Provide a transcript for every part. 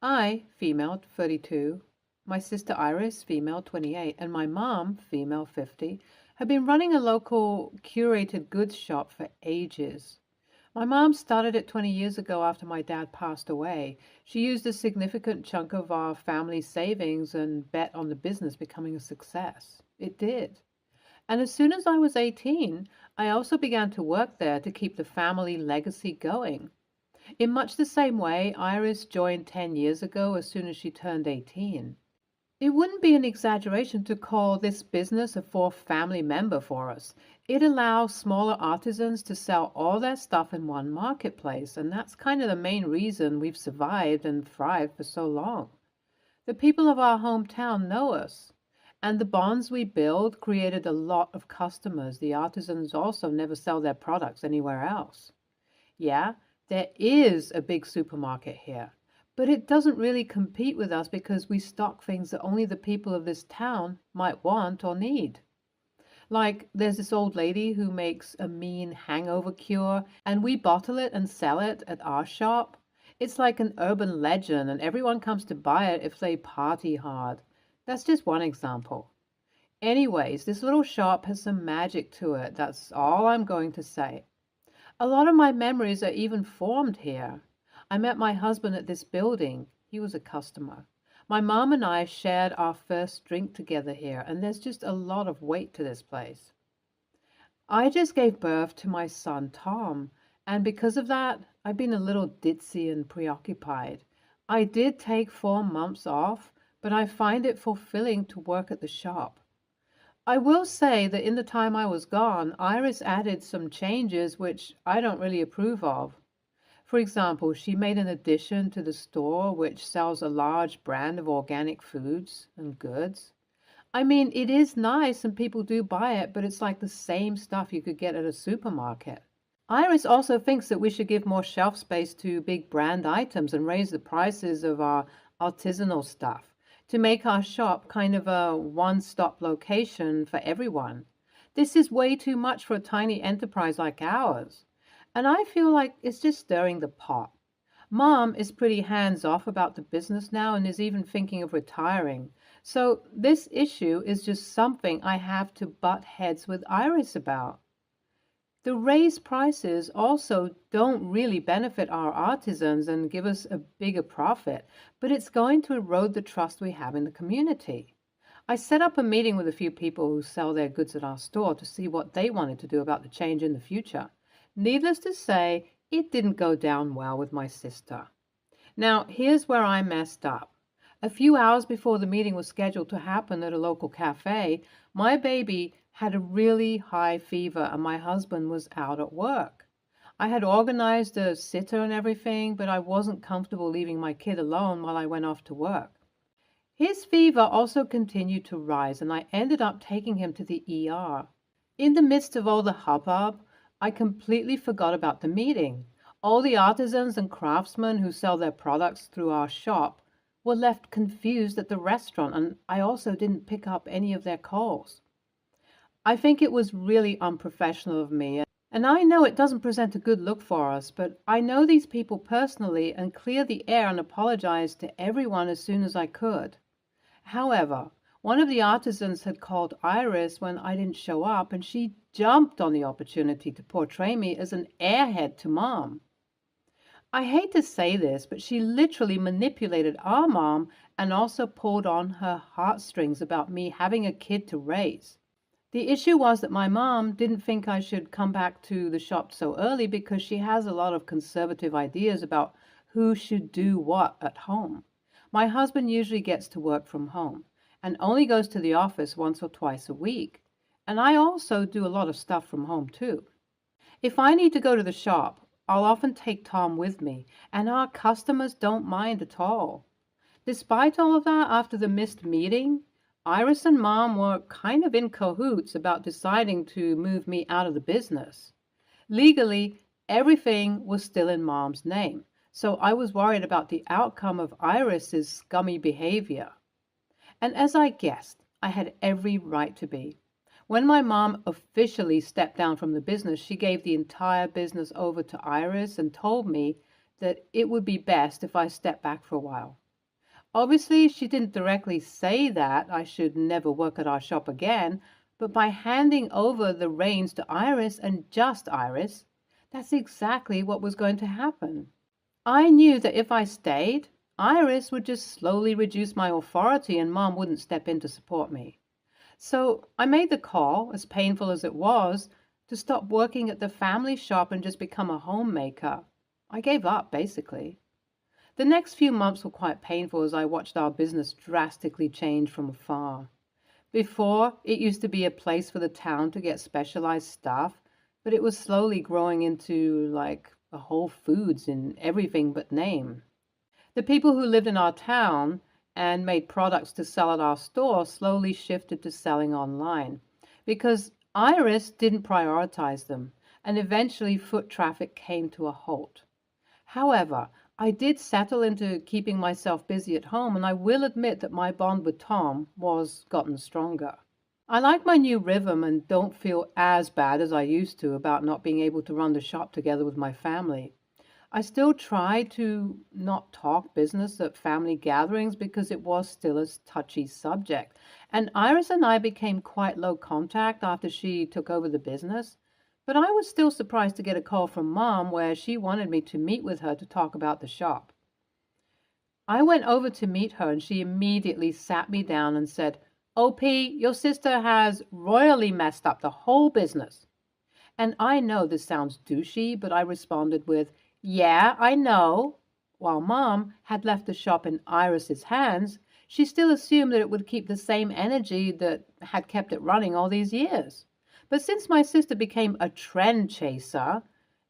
I, female, 32, my sister Iris, female, 28, and my mom, female, 50, have been running a local curated goods shop for ages. My mom started it 20 years ago after my dad passed away. She used a significant chunk of our family savings and bet on the business becoming a success. It did. And as soon as I was 18, I also began to work there to keep the family legacy going. In much the same way, Iris joined 10 years ago as soon as she turned 18. It wouldn't be an exaggeration to call this business a fourth family member for us. It allows smaller artisans to sell all their stuff in one marketplace, and that's kind of the main reason we've survived and thrived for so long. The people of our hometown know us, and the bonds we build created a lot of customers. The artisans also never sell their products anywhere else. Yeah, there is a big supermarket here, but it doesn't really compete with us because we stock things that only the people of this town might want or need. Like, there's this old lady who makes a mean hangover cure, and we bottle it and sell it at our shop. It's like an urban legend, and everyone comes to buy it if they party hard. That's just one example. Anyways, this little shop has some magic to it. That's all I'm going to say. A lot of my memories are even formed here. I met my husband at this building. He was a customer. My mom and I shared our first drink together here, and there's just a lot of weight to this place. I just gave birth to my son, Tom, and because of that, I've been a little ditzy and preoccupied. I did take 4 months off, but I find it fulfilling to work at the shop. I will say that in the time I was gone, Iris added some changes which I don't really approve of. For example, she made an addition to the store which sells a large brand of organic foods and goods. I mean, it is nice and people do buy it, but it's like the same stuff you could get at a supermarket. Iris also thinks that we should give more shelf space to big brand items and raise the prices of our artisanal stuff to make our shop kind of a one-stop location for everyone. This is way too much for a tiny enterprise like ours. And I feel like it's just stirring the pot. Mom is pretty hands-off about the business now and is even thinking of retiring. So this issue is just something I have to butt heads with Iris about. The raised prices also don't really benefit our artisans and give us a bigger profit, but it's going to erode the trust we have in the community. I set up a meeting with a few people who sell their goods at our store to see what they wanted to do about the change in the future. Needless to say, it didn't go down well with my sister. Now, here's where I messed up. A few hours before the meeting was scheduled to happen at a local cafe, my baby had a really high fever and my husband was out at work. I had organized a sitter and everything, but I wasn't comfortable leaving my kid alone while I went off to work. His fever also continued to rise and I ended up taking him to the ER. In the midst of all the hubbub, I completely forgot about the meeting. All the artisans and craftsmen who sell their products through our shop were left confused at the restaurant, and I also didn't pick up any of their calls. I think it was really unprofessional of me, and I know it doesn't present a good look for us, but I know these people personally and cleared the air and apologized to everyone as soon as I could. However, one of the artisans had called Iris when I didn't show up, and she jumped on the opportunity to portray me as an airhead to Mom. I hate to say this, but she literally manipulated our mom and also pulled on her heartstrings about me having a kid to raise. The issue was that my mom didn't think I should come back to the shop so early because she has a lot of conservative ideas about who should do what at home. My husband usually gets to work from home and only goes to the office once or twice a week. And I also do a lot of stuff from home too. If I need to go to the shop, I'll often take Tom with me, and our customers don't mind at all. Despite all of that, after the missed meeting, Iris and Mom were kind of in cahoots about deciding to move me out of the business. Legally, everything was still in Mom's name, so I was worried about the outcome of Iris's scummy behavior. And as I guessed, I had every right to be. When my mom officially stepped down from the business, she gave the entire business over to Iris and told me that it would be best if I stepped back for a while. Obviously, she didn't directly say that I should never work at our shop again, but by handing over the reins to Iris and just Iris, that's exactly what was going to happen. I knew that if I stayed, Iris would just slowly reduce my authority and Mom wouldn't step in to support me. So I made the call, as painful as it was, to stop working at the family shop and just become a homemaker. I gave up, basically. The next few months were quite painful as I watched our business drastically change from afar. Before, it used to be a place for the town to get specialized stuff, but it was slowly growing into like a Whole Foods in everything but name. The people who lived in our town and made products to sell at our store slowly shifted to selling online because Iris didn't prioritize them, and eventually foot traffic came to a halt. However, I did settle into keeping myself busy at home, and I will admit that my bond with Tom was gotten stronger. I like my new rhythm and don't feel as bad as I used to about not being able to run the shop together with my family. I still try to not talk business at family gatherings because it was still a touchy subject. And Iris and I became quite low contact after she took over the business. But I was still surprised to get a call from Mom where she wanted me to meet with her to talk about the shop. I went over to meet her and she immediately sat me down and said, "OP, your sister has royally messed up the whole business." And I know this sounds douchey, but I responded with, "Yeah, I know." While Mom had left the shop in Iris's hands, she still assumed that it would keep the same energy that had kept it running all these years. But since my sister became a trend chaser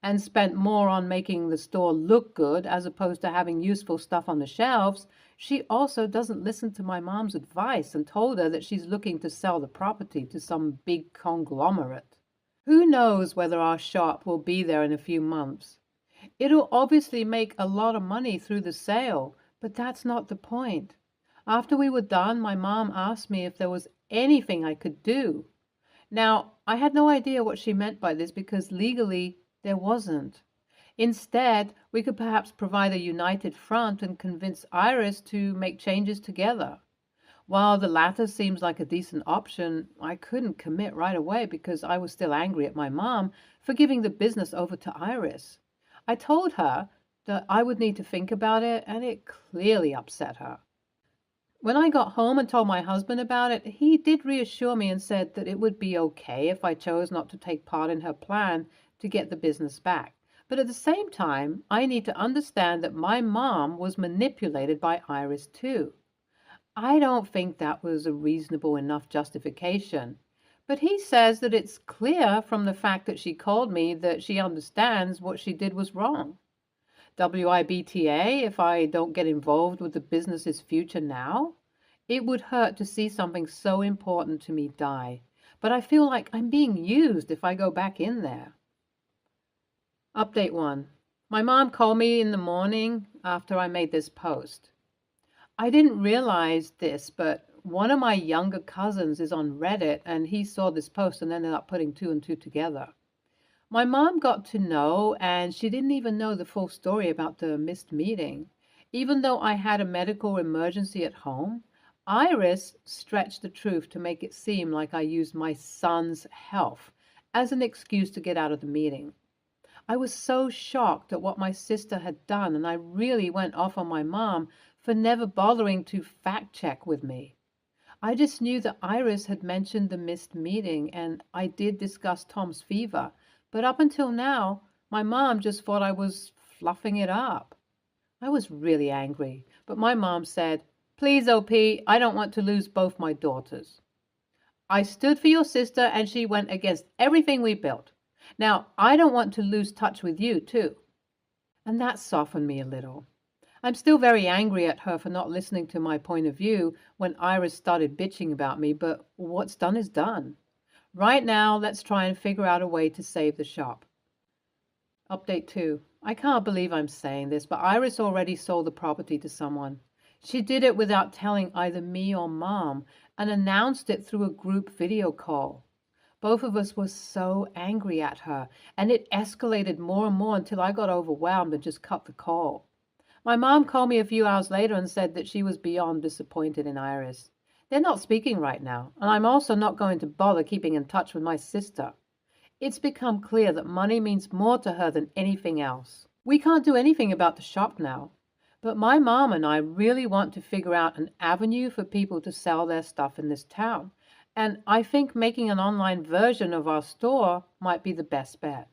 and spent more on making the store look good as opposed to having useful stuff on the shelves, she also doesn't listen to my mom's advice and told her that she's looking to sell the property to some big conglomerate. Who knows whether our shop will be there in a few months? It'll obviously make a lot of money through the sale, but that's not the point. After we were done, my mom asked me if there was anything I could do. Now, I had no idea what she meant by this because legally there wasn't. Instead, we could perhaps provide a united front and convince Iris to make changes together. While the latter seems like a decent option, I couldn't commit right away because I was still angry at my mom for giving the business over to Iris. I told her that I would need to think about it, and it clearly upset her. When I got home and told my husband about it, he did reassure me and said that it would be okay if I chose not to take part in her plan to get the business back. But at the same time, I need to understand that my mom was manipulated by Iris too. I don't think that was a reasonable enough justification. But he says that it's clear from the fact that she called me that she understands what she did was wrong. WIBTA if I don't get involved with the business's future now? It would hurt to see something so important to me die, but I feel like I'm being used if I go back in there. Update 1. My mom called me in the morning after I made this post. I didn't realize this, but one of my younger cousins is on Reddit and he saw this post and ended up putting two and two together. My mom got to know, and she didn't even know the full story about the missed meeting. Even though I had a medical emergency at home, Iris stretched the truth to make it seem like I used my son's health as an excuse to get out of the meeting. I was so shocked at what my sister had done, and I really went off on my mom for never bothering to fact check with me. I just knew that Iris had mentioned the missed meeting, and I did discuss Tom's fever. But up until now, my mom just thought I was fluffing it up. I was really angry, but my mom said, "Please, OP, I don't want to lose both my daughters. I stood for your sister and she went against everything we built. Now, I don't want to lose touch with you, too." And that softened me a little. I'm still very angry at her for not listening to my point of view when Iris started bitching about me, but what's done is done. Right now, let's try and figure out a way to save the shop. Update 2. I can't believe I'm saying this, but Iris already sold the property to someone. She did it without telling either me or Mom and announced it through a group video call. Both of us were so angry at her, and it escalated more and more until I got overwhelmed and just cut the call. My mom called me a few hours later and said that she was beyond disappointed in Iris. They're not speaking right now, and I'm also not going to bother keeping in touch with my sister. It's become clear that money means more to her than anything else. We can't do anything about the shop now, but my mom and I really want to figure out an avenue for people to sell their stuff in this town, and I think making an online version of our store might be the best bet.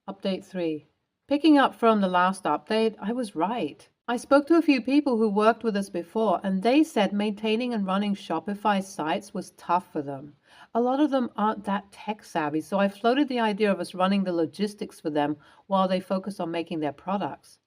Update 3. Picking up from the last update, I was right. I spoke to a few people who worked with us before, and they said maintaining and running Shopify sites was tough for them. A lot of them aren't that tech savvy, so I floated the idea of us running the logistics for them while they focus on making their products.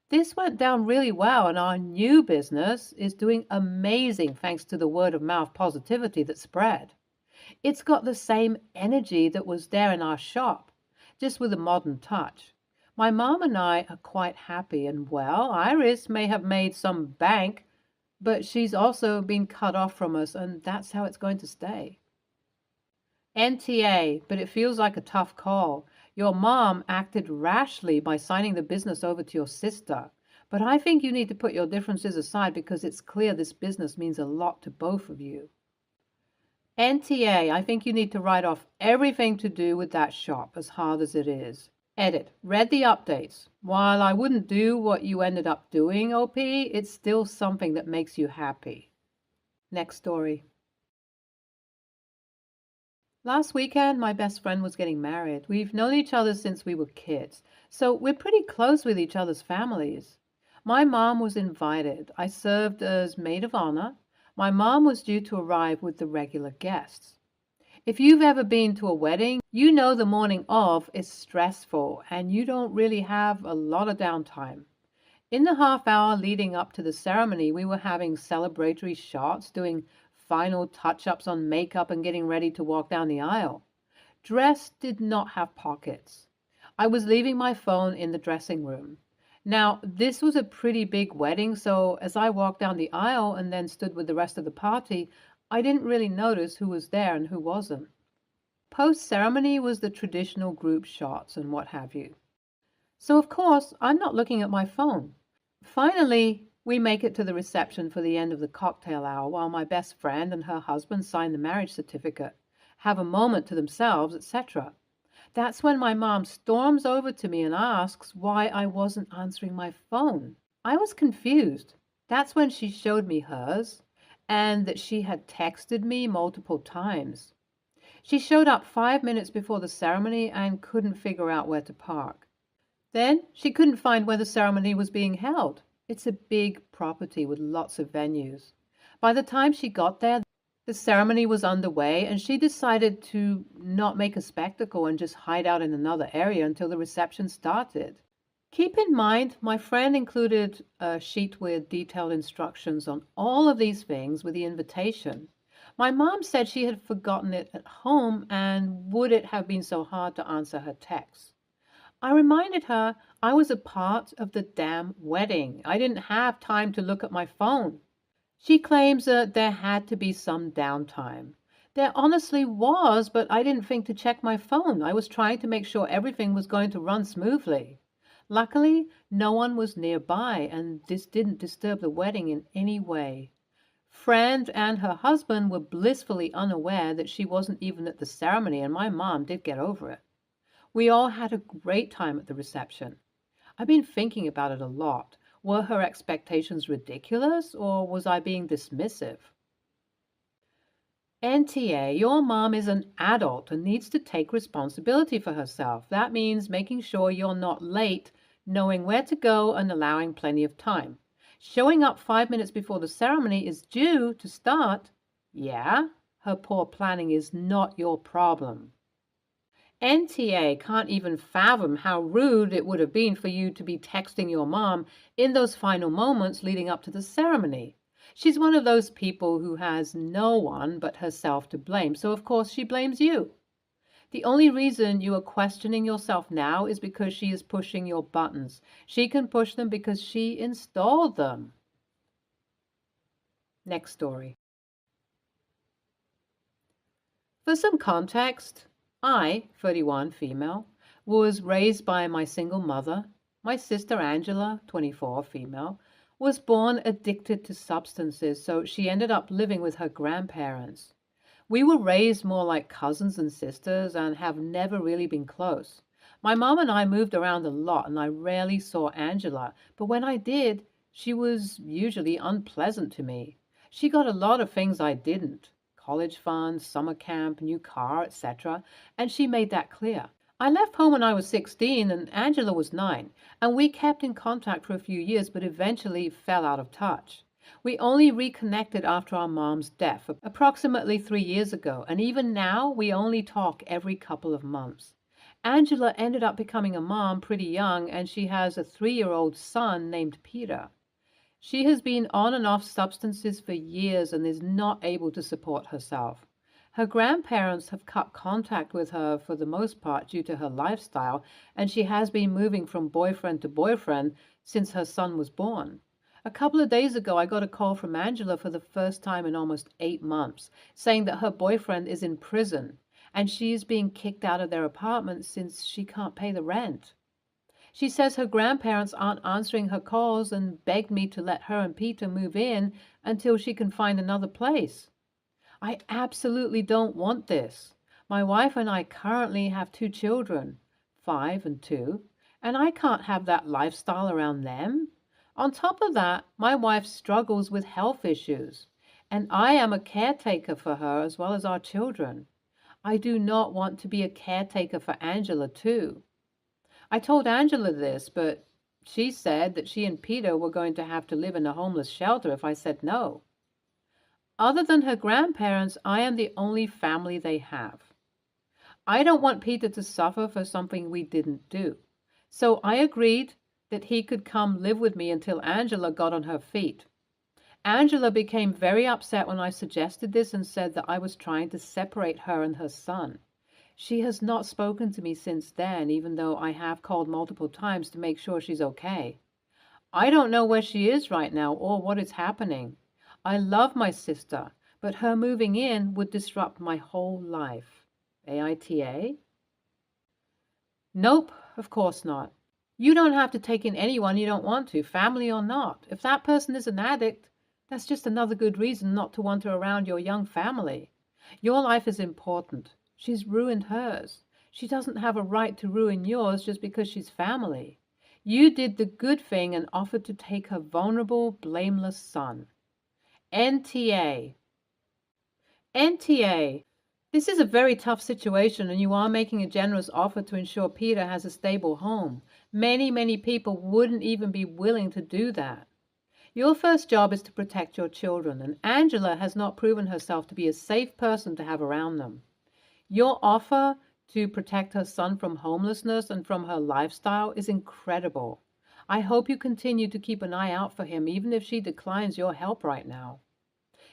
This went down really well, and our new business is doing amazing thanks to the word of mouth positivity that spread. It's got the same energy that was there in our shop, just with a modern touch. My mom and I are quite happy, and well, Iris may have made some bank, but she's also been cut off from us, and that's how it's going to stay. NTA, but it feels like a tough call. Your mom acted rashly by signing the business over to your sister, but I think you need to put your differences aside because it's clear this business means a lot to both of you. NTA, I think you need to write off everything to do with that shop, as hard as it is. Edit. Read the updates. While I wouldn't do what you ended up doing, OP, it's still something that makes you happy. Next story. Last weekend, my best friend was getting married. We've known each other since we were kids, so we're pretty close with each other's families. My mom was invited. I served as maid of honor. My mom was due to arrive with the regular guests. If you've ever been to a wedding, you know the morning of is stressful and you don't really have a lot of downtime. In the half hour leading up to the ceremony, we were having celebratory shots, doing final touch-ups on makeup and getting ready to walk down the aisle. Dress did not have pockets. I was leaving my phone in the dressing room. Now, this was a pretty big wedding, so as I walked down the aisle and then stood with the rest of the party, I didn't really notice who was there and who wasn't. Post-ceremony was the traditional group shots and what have you. So of course, I'm not looking at my phone. Finally, we make it to the reception for the end of the cocktail hour while my best friend and her husband sign the marriage certificate, have a moment to themselves, etc. That's when my mom storms over to me and asks why I wasn't answering my phone. I was confused. That's when she showed me hers, and that she had texted me multiple times. She showed up 5 minutes before the ceremony and couldn't figure out where to park. Then she couldn't find where the ceremony was being held. It's a big property with lots of venues. By the time she got there, the ceremony was underway, and she decided to not make a spectacle and just hide out in another area until the reception started. Keep in mind, my friend included a sheet with detailed instructions on all of these things with the invitation. My mom said she had forgotten it at home, and would it have been so hard to answer her texts? I reminded her I was a part of the damn wedding. I didn't have time to look at my phone. She claims that there had to be some downtime. There honestly was, but I didn't think to check my phone. I was trying to make sure everything was going to run smoothly. Luckily, no one was nearby, and this didn't disturb the wedding in any way. Friend and her husband were blissfully unaware that she wasn't even at the ceremony, and my mom did get over it. We all had a great time at the reception. I've been thinking about it a lot. Were her expectations ridiculous, or was I being dismissive? NTA, your mom is an adult and needs to take responsibility for herself. That means making sure you're not late, knowing where to go, and allowing plenty of time. Showing up 5 minutes before the ceremony is due to start. Yeah, her poor planning is not your problem. NTA can't even fathom how rude it would have been for you to be texting your mom in those final moments leading up to the ceremony. She's one of those people who has no one but herself to blame, so of course she blames you. The only reason you are questioning yourself now is because she is pushing your buttons. She can push them because she installed them. Next story. For some context, I, 31, female, was raised by my single mother. My sister Angela, 24, female, was born addicted to substances, so she ended up living with her grandparents. We were raised more like cousins and sisters and have never really been close. My mom and I moved around a lot and I rarely saw Angela, but when I did, she was usually unpleasant to me. She got a lot of things I didn't: college funds, summer camp, new car, etc., and she made that clear. I left home when I was 16 and Angela was 9, and we kept in contact for a few years but eventually fell out of touch. We only reconnected after our mom's death, approximately 3 years ago, and even now we only talk every couple of months. Angela ended up becoming a mom pretty young, and she has a 3-year-old son named Peter. She has been on and off substances for years and is not able to support herself. Her grandparents have cut contact with her for the most part due to her lifestyle, and she has been moving from boyfriend to boyfriend since her son was born. A couple of days ago, I got a call from Angela for the first time in almost 8 months, saying that her boyfriend is in prison and she is being kicked out of their apartment since she can't pay the rent. She says her grandparents aren't answering her calls and begged me to let her and Peter move in until she can find another place. I absolutely don't want this. My wife and I currently have 2 children, 5 and 2, and I can't have that lifestyle around them. On top of that, my wife struggles with health issues, and I am a caretaker for her as well as our children. I do not want to be a caretaker for Angela, too. I told Angela this, but she said that she and Peter were going to have to live in a homeless shelter if I said no. Other than her grandparents, I am the only family they have. I don't want Peter to suffer for something we didn't do. So I agreed that he could come live with me until Angela got on her feet. Angela became very upset when I suggested this and said that I was trying to separate her and her son. She has not spoken to me since then, even though I have called multiple times to make sure she's okay. I don't know where she is right now or what is happening. I love my sister, but her moving in would disrupt my whole life. AITA? Nope, of course not. You don't have to take in anyone you don't want to, family or not. If that person is an addict, that's just another good reason not to want her around your young family. Your life is important. She's ruined hers. She doesn't have a right to ruin yours just because she's family. You did the good thing and offered to take her vulnerable, blameless son. NTA. NTA. This is a very tough situation and you are making a generous offer to ensure Peter has a stable home. Many people wouldn't even be willing to do that. Your first job is to protect your children, and Angela has not proven herself to be a safe person to have around them. Your offer to protect her son from homelessness and from her lifestyle is incredible. I hope you continue to keep an eye out for him, even if she declines your help right now.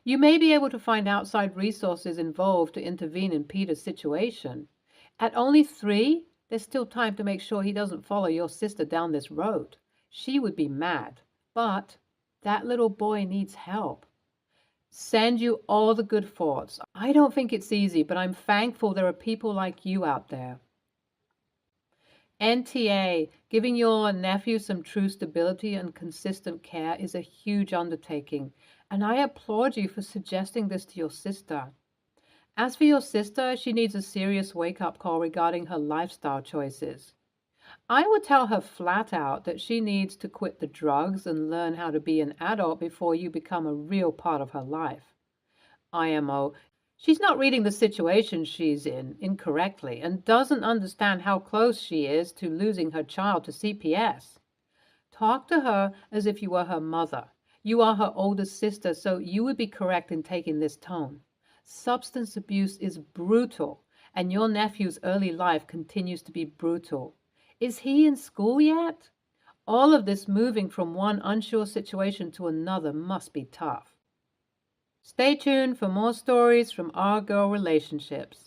You may be able to find outside resources involved to intervene in Peter's situation. At only 3, there's still time to make sure he doesn't follow your sister down this road. She would be mad, but that little boy needs help. Send you all the good thoughts. I don't think it's easy, but I'm thankful there are people like you out there. NTA, giving your nephew some true stability and consistent care is a huge undertaking, and I applaud you for suggesting this to your sister. As for your sister, she needs a serious wake-up call regarding her lifestyle choices. I would tell her flat out that she needs to quit the drugs and learn how to be an adult before you become a real part of her life. IMO, she's not reading the situation she's in incorrectly and doesn't understand how close she is to losing her child to CPS. Talk to her as if you were her mother. You are her older sister, so you would be correct in taking this tone. Substance abuse is brutal, and your nephew's early life continues to be brutal. Is he in school yet? All of this moving from one unsure situation to another must be tough. Stay tuned for more stories from Our Girl Relationships.